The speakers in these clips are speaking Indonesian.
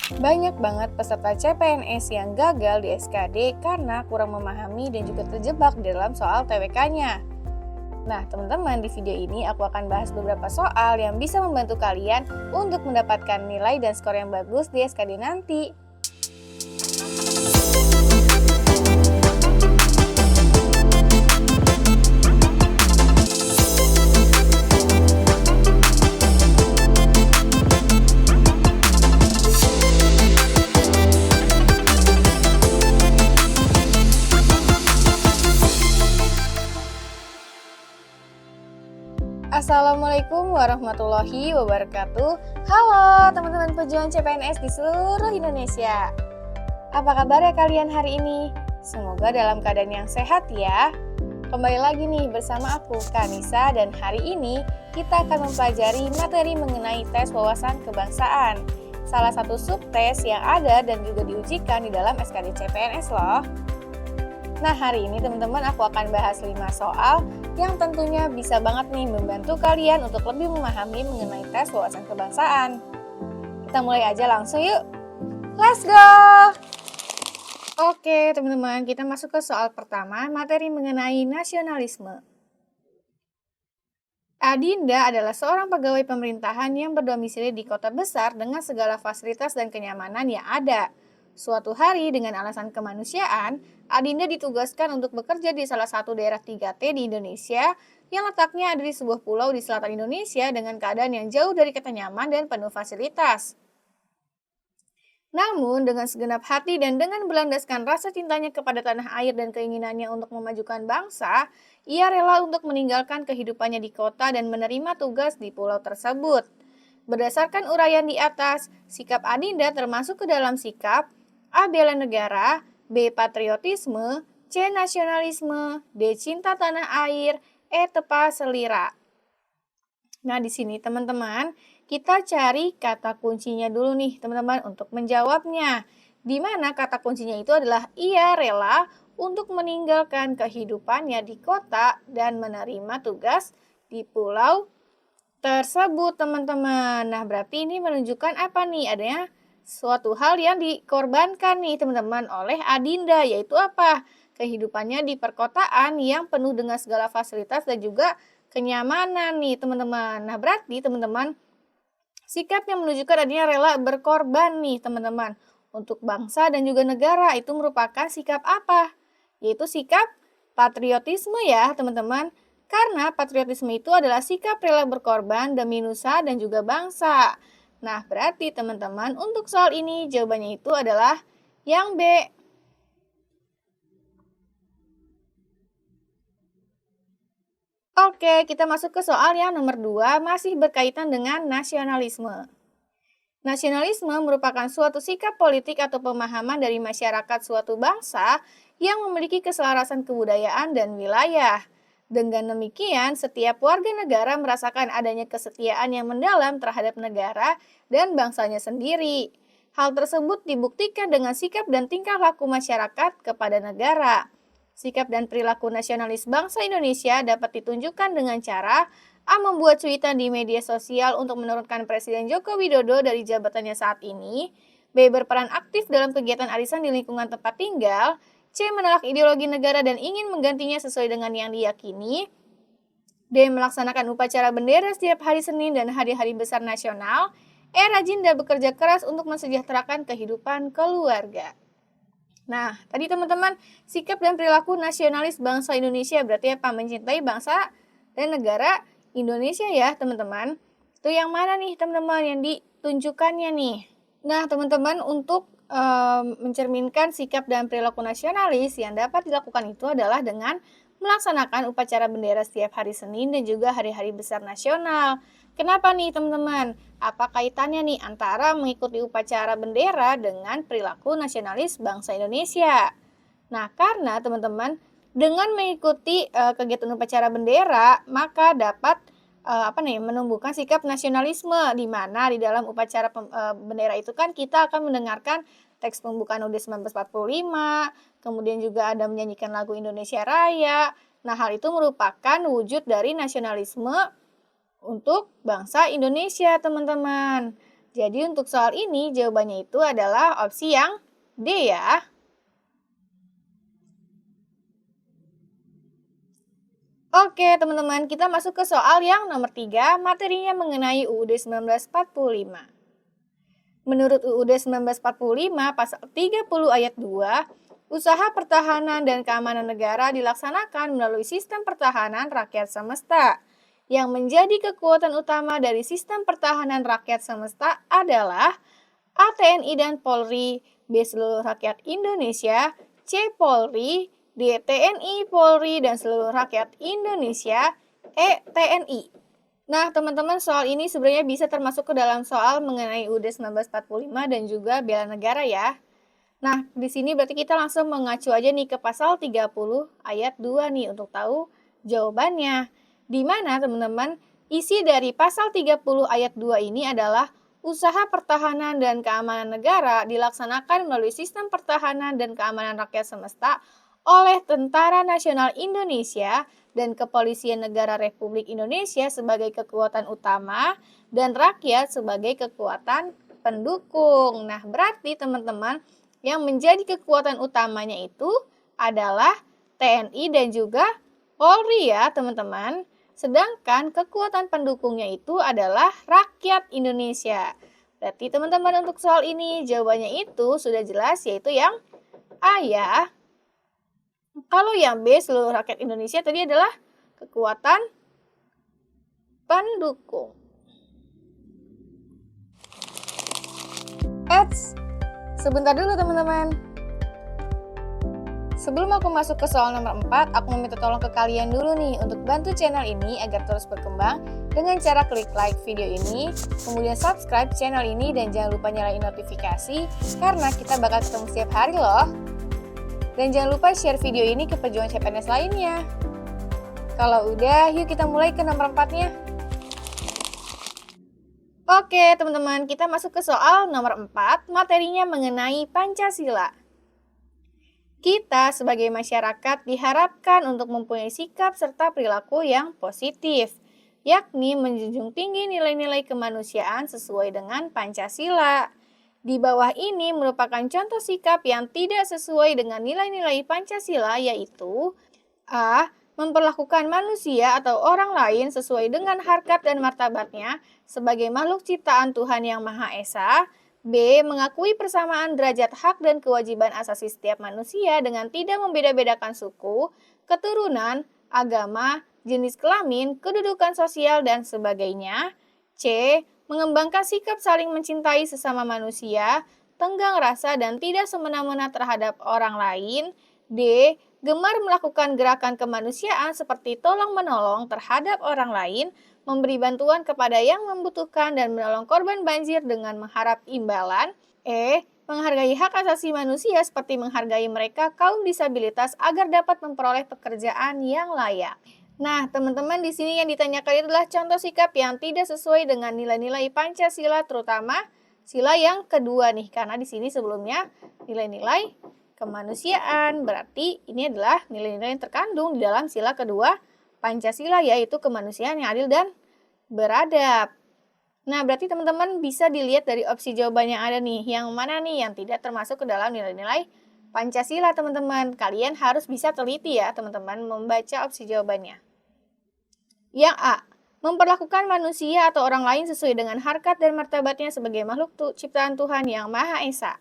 Banyak banget peserta CPNS yang gagal di SKD karena kurang memahami dan juga terjebak di dalam soal TWK-nya. Nah, teman-teman, di video ini aku akan bahas beberapa soal yang bisa membantu kalian untuk mendapatkan nilai dan skor yang bagus di SKD nanti. Assalamualaikum warahmatullahi wabarakatuh. Halo teman-teman pejuang CPNS di seluruh Indonesia. Apa kabar ya kalian hari ini? Semoga dalam keadaan yang sehat ya. Kembali lagi nih bersama aku, Kanisa, dan hari ini kita akan mempelajari materi mengenai tes wawasan kebangsaan. Salah satu subtes yang ada dan juga diujikan di dalam SKD CPNS loh. Nah, hari ini teman-teman aku akan bahas 5 soal yang tentunya bisa banget nih membantu kalian untuk lebih memahami mengenai tes wawasan kebangsaan. Kita mulai aja langsung yuk. Let's go! Oke, teman-teman, kita masuk ke soal pertama, materi mengenai nasionalisme. Adinda adalah seorang pegawai pemerintahan yang berdomisili di kota besar dengan segala fasilitas dan kenyamanan yang ada. Suatu hari, dengan alasan kemanusiaan, Adinda ditugaskan untuk bekerja di salah satu daerah 3T di Indonesia yang letaknya ada di sebuah pulau di selatan Indonesia dengan keadaan yang jauh dari kata nyaman dan penuh fasilitas. Namun, dengan segenap hati dan dengan berlandaskan rasa cintanya kepada tanah air dan keinginannya untuk memajukan bangsa, ia rela untuk meninggalkan kehidupannya di kota dan menerima tugas di pulau tersebut. Berdasarkan uraian di atas, sikap Adinda termasuk ke dalam sikap A. Bela negara, B. Patriotisme, C. Nasionalisme, D. Cinta tanah air, E. Tepa selira. Nah, di sini teman-teman, kita cari kata kuncinya dulu nih, teman-teman, untuk menjawabnya. Di mana kata kuncinya itu adalah ia rela untuk meninggalkan kehidupannya di kota dan menerima tugas di pulau tersebut, teman-teman. Nah, berarti ini menunjukkan apa nih? Adanya suatu hal yang dikorbankan nih, teman-teman, oleh Adinda, yaitu apa? Kehidupannya di perkotaan yang penuh dengan segala fasilitas dan juga kenyamanan nih, teman-teman. Nah, berarti, teman-teman, sikap yang menunjukkan adanya rela berkorban nih, teman-teman, untuk bangsa dan juga negara. Itu merupakan sikap apa? Yaitu sikap patriotisme ya, teman-teman. Karena patriotisme itu adalah sikap rela berkorban demi nusa dan juga bangsa. Nah, berarti teman-teman, untuk soal ini jawabannya itu adalah yang B. Oke, kita masuk ke soal yang nomor 2, masih berkaitan dengan nasionalisme. Nasionalisme merupakan suatu sikap politik atau pemahaman dari masyarakat suatu bangsa yang memiliki keselarasan kebudayaan dan wilayah. Dengan demikian, setiap warga negara merasakan adanya kesetiaan yang mendalam terhadap negara dan bangsanya sendiri. Hal tersebut dibuktikan dengan sikap dan tingkah laku masyarakat kepada negara. Sikap dan perilaku nasionalis bangsa Indonesia dapat ditunjukkan dengan cara A. Membuat cuitan di media sosial untuk menurunkan Presiden Joko Widodo dari jabatannya saat ini. B. Berperan aktif dalam kegiatan arisan di lingkungan tempat tinggal. C. Menolak ideologi negara dan ingin menggantinya sesuai dengan yang diyakini. D. Melaksanakan upacara bendera setiap hari Senin dan hari-hari besar nasional. E. Rajin dan bekerja keras untuk mensejahterakan kehidupan keluarga. Nah, tadi teman-teman, sikap dan perilaku nasionalis bangsa Indonesia berarti apa? Mencintai bangsa dan negara Indonesia ya, teman-teman. Itu yang mana nih, teman-teman, yang ditunjukkannya nih? Nah, teman-teman, untuk mencerminkan sikap dan perilaku nasionalis yang dapat dilakukan itu adalah dengan melaksanakan upacara bendera setiap hari Senin dan juga hari-hari besar nasional. Kenapa nih, teman-teman? Apa kaitannya nih antara mengikuti upacara bendera dengan perilaku nasionalis bangsa Indonesia? Nah, karena teman-teman, dengan mengikuti kegiatan upacara bendera, maka dapat menumbuhkan sikap nasionalisme, di mana di dalam upacara bendera itu kan kita akan mendengarkan teks pembukaan UUD 1945, kemudian juga ada menyanyikan lagu Indonesia Raya. Nah, hal itu merupakan wujud dari nasionalisme untuk bangsa Indonesia, teman-teman. Jadi untuk soal ini jawabannya itu adalah opsi yang D ya. Oke teman-teman, kita masuk ke soal yang nomor 3, materinya mengenai UUD 1945. Menurut UUD 1945 pasal 30 ayat 2, usaha pertahanan dan keamanan negara dilaksanakan melalui sistem pertahanan rakyat semesta. Yang menjadi kekuatan utama dari sistem pertahanan rakyat semesta adalah A. TNI dan Polri, B. Seluruh rakyat Indonesia, C. Polri, D. TNI, Polri, dan seluruh rakyat Indonesia, E. TNI. Nah, teman-teman, soal ini sebenarnya bisa termasuk ke dalam soal mengenai UUD 1945 dan juga bela negara ya. Nah, di sini berarti kita langsung mengacu aja nih ke pasal 30 ayat 2 nih untuk tahu jawabannya. Di mana, teman-teman, isi dari pasal 30 ayat 2 ini adalah usaha pertahanan dan keamanan negara dilaksanakan melalui sistem pertahanan dan keamanan rakyat semesta oleh Tentara Nasional Indonesia dan Kepolisian Negara Republik Indonesia sebagai kekuatan utama dan rakyat sebagai kekuatan pendukung. Nah, berarti teman-teman yang menjadi kekuatan utamanya itu adalah TNI dan juga Polri ya, teman-teman. Sedangkan kekuatan pendukungnya itu adalah rakyat Indonesia. Berarti teman-teman untuk soal ini jawabannya itu sudah jelas yaitu yang A ya. Kalau yang B seluruh rakyat Indonesia tadi adalah kekuatan pendukung. Eits, sebentar dulu teman-teman. Sebelum aku masuk ke soal nomor 4, aku meminta tolong ke kalian dulu nih untuk bantu channel ini agar terus berkembang dengan cara klik like video ini, kemudian subscribe channel ini dan jangan lupa nyalain notifikasi karena kita bakal ketemu setiap hari loh. Dan jangan lupa share video ini ke pejuang CPNS lainnya. Kalau udah, yuk kita mulai ke nomor 4-nya. Oke teman-teman, kita masuk ke soal nomor 4, materinya mengenai Pancasila. Kita sebagai masyarakat diharapkan untuk mempunyai sikap serta perilaku yang positif, yakni menjunjung tinggi nilai-nilai kemanusiaan sesuai dengan Pancasila. Di bawah ini merupakan contoh sikap yang tidak sesuai dengan nilai-nilai Pancasila yaitu A. Memperlakukan manusia atau orang lain sesuai dengan harkat dan martabatnya sebagai makhluk ciptaan Tuhan Yang Maha Esa. B. Mengakui persamaan derajat hak dan kewajiban asasi setiap manusia dengan tidak membeda-bedakan suku, keturunan, agama, jenis kelamin, kedudukan sosial, dan sebagainya. C. Mengembangkan sikap saling mencintai sesama manusia, tenggang rasa, dan tidak semena-mena terhadap orang lain. D. Gemar melakukan gerakan kemanusiaan seperti tolong-menolong terhadap orang lain, memberi bantuan kepada yang membutuhkan dan menolong korban banjir dengan mengharap imbalan. E. Menghargai hak asasi manusia seperti menghargai mereka kaum disabilitas agar dapat memperoleh pekerjaan yang layak. Nah, teman-teman di sini yang ditanyakan adalah contoh sikap yang tidak sesuai dengan nilai-nilai Pancasila, terutama sila yang kedua nih, karena di sini sebelumnya nilai-nilai kemanusiaan, berarti ini adalah nilai-nilai yang terkandung di dalam sila kedua Pancasila, yaitu kemanusiaan yang adil dan beradab. Nah, berarti teman-teman bisa dilihat dari opsi jawaban yang ada nih, yang mana nih yang tidak termasuk ke dalam nilai-nilai Pancasila, teman-teman. Kalian harus bisa teliti ya, teman-teman, membaca opsi jawabannya. Yang A. Memperlakukan manusia atau orang lain sesuai dengan harkat dan martabatnya sebagai makhluk ciptaan Tuhan Yang Maha Esa.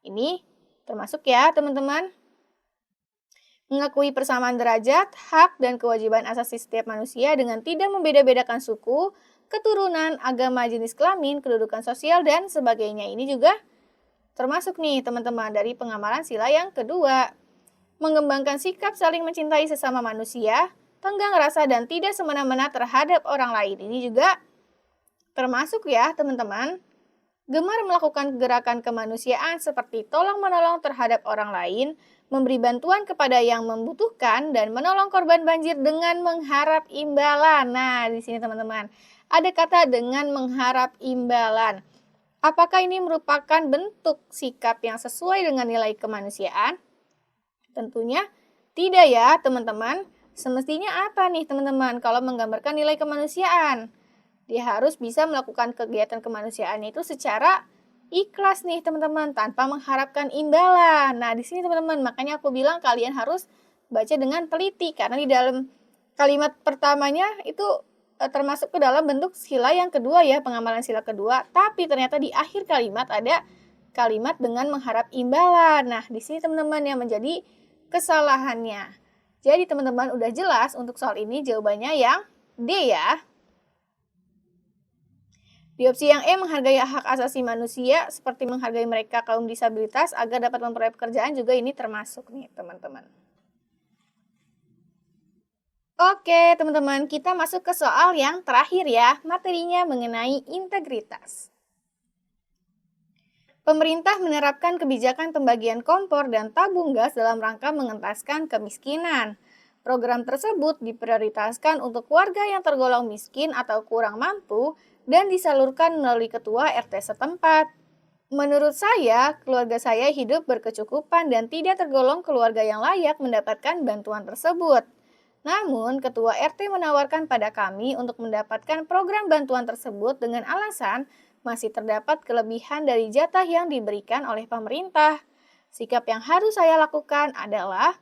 Ini termasuk ya, teman-teman. Mengakui persamaan derajat, hak, dan kewajiban asasi setiap manusia dengan tidak membeda-bedakan suku, keturunan, agama, jenis kelamin, kedudukan sosial, dan sebagainya. Ini juga termasuk nih, teman-teman, dari pengamalan sila yang kedua. Mengembangkan sikap saling mencintai sesama manusia, tenggang rasa, dan tidak semena-mena terhadap orang lain. Ini juga termasuk ya, teman-teman. Gemar melakukan gerakan kemanusiaan seperti tolong-menolong terhadap orang lain, memberi bantuan kepada yang membutuhkan, dan menolong korban banjir dengan mengharap imbalan. Nah, di sini teman-teman, ada kata dengan mengharap imbalan. Apakah ini merupakan bentuk sikap yang sesuai dengan nilai kemanusiaan? Tentunya tidak ya, teman-teman. Semestinya apa nih, teman-teman, kalau menggambarkan nilai kemanusiaan? Dia harus bisa melakukan kegiatan kemanusiaannya itu secara ikhlas nih teman-teman, tanpa mengharapkan imbalan. Nah, di sini teman-teman, makanya aku bilang kalian harus baca dengan teliti, karena di dalam kalimat pertamanya itu termasuk ke dalam bentuk sila yang kedua ya, pengamalan sila kedua, tapi ternyata di akhir kalimat ada kalimat dengan mengharap imbalan. Nah, di sini teman-teman yang menjadi kesalahannya. Jadi teman-teman udah jelas untuk soal ini jawabannya yang D ya. Di opsi yang E, menghargai hak asasi manusia seperti menghargai mereka kaum disabilitas agar dapat memperoleh pekerjaan, juga ini termasuk nih teman-teman. Oke teman-teman, kita masuk ke soal yang terakhir ya, materinya mengenai integritas. Pemerintah menerapkan kebijakan pembagian kompor dan tabung gas dalam rangka mengentaskan kemiskinan. Program tersebut diprioritaskan untuk warga yang tergolong miskin atau kurang mampu dan disalurkan melalui ketua RT setempat. Menurut saya, keluarga saya hidup berkecukupan dan tidak tergolong keluarga yang layak mendapatkan bantuan tersebut. Namun, ketua RT menawarkan pada kami untuk mendapatkan program bantuan tersebut dengan alasan masih terdapat kelebihan dari jatah yang diberikan oleh pemerintah. Sikap yang harus saya lakukan adalah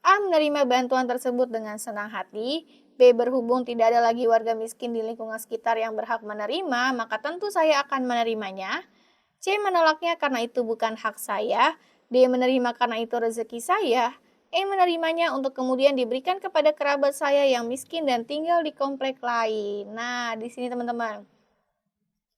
A. Menerima bantuan tersebut dengan senang hati. B. Berhubung tidak ada lagi warga miskin di lingkungan sekitar yang berhak menerima, maka tentu saya akan menerimanya. C. Menolaknya karena itu bukan hak saya. D. Menerima karena itu rezeki saya. E. Menerimanya untuk kemudian diberikan kepada kerabat saya yang miskin dan tinggal di komplek lain. Nah, di sini teman-teman,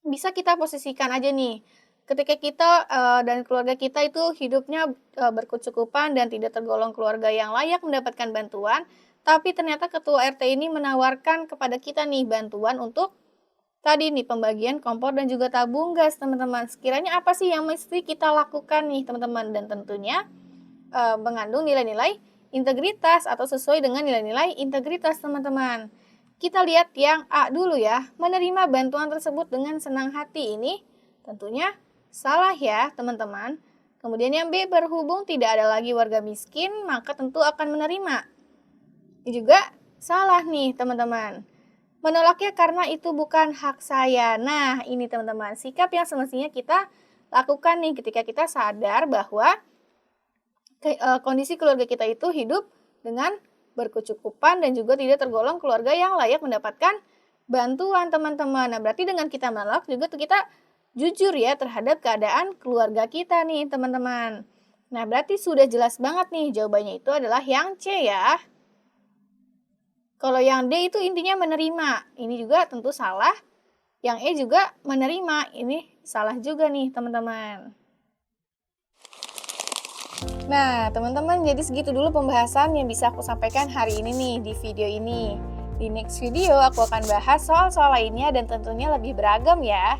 bisa kita posisikan aja nih, ketika kita dan keluarga kita itu hidupnya berkecukupan dan tidak tergolong keluarga yang layak mendapatkan bantuan, tapi ternyata ketua RT ini menawarkan kepada kita nih bantuan untuk tadi nih pembagian kompor dan juga tabung gas teman-teman. Sekiranya apa sih yang mesti kita lakukan nih teman-teman, dan tentunya mengandung nilai-nilai integritas atau sesuai dengan nilai-nilai integritas teman-teman. Kita lihat yang A dulu ya, menerima bantuan tersebut dengan senang hati, ini tentunya salah ya teman-teman. Kemudian yang B, berhubung tidak ada lagi warga miskin, maka tentu akan menerima. Ini juga salah nih teman-teman. Menolaknya karena itu bukan hak saya. Nah, ini teman-teman, sikap yang semestinya kita lakukan nih ketika kita sadar bahwa kondisi keluarga kita itu hidup dengan berkecukupan dan juga tidak tergolong keluarga yang layak mendapatkan bantuan teman-teman. Nah, berarti dengan kita menolak juga kita jujur ya terhadap keadaan keluarga kita nih teman-teman. Nah, berarti sudah jelas banget nih jawabannya itu adalah yang C ya. Kalau yang D itu intinya menerima, ini juga tentu salah. Yang E juga menerima, ini salah juga nih teman-teman. Nah, teman-teman, jadi segitu dulu pembahasan yang bisa aku sampaikan hari ini nih di video ini. Di next video aku akan bahas soal-soal lainnya dan tentunya lebih beragam ya.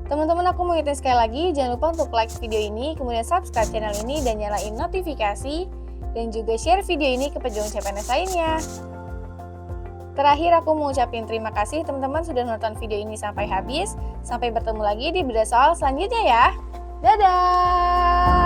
Teman-teman, aku mau ingetin sekali lagi, jangan lupa untuk like video ini, kemudian subscribe channel ini dan nyalain notifikasi, dan juga share video ini ke pejuang CPNS lainnya. Terakhir, aku mau ucapin terima kasih teman-teman sudah nonton video ini sampai habis. Sampai bertemu lagi di video soal selanjutnya ya. Dadah!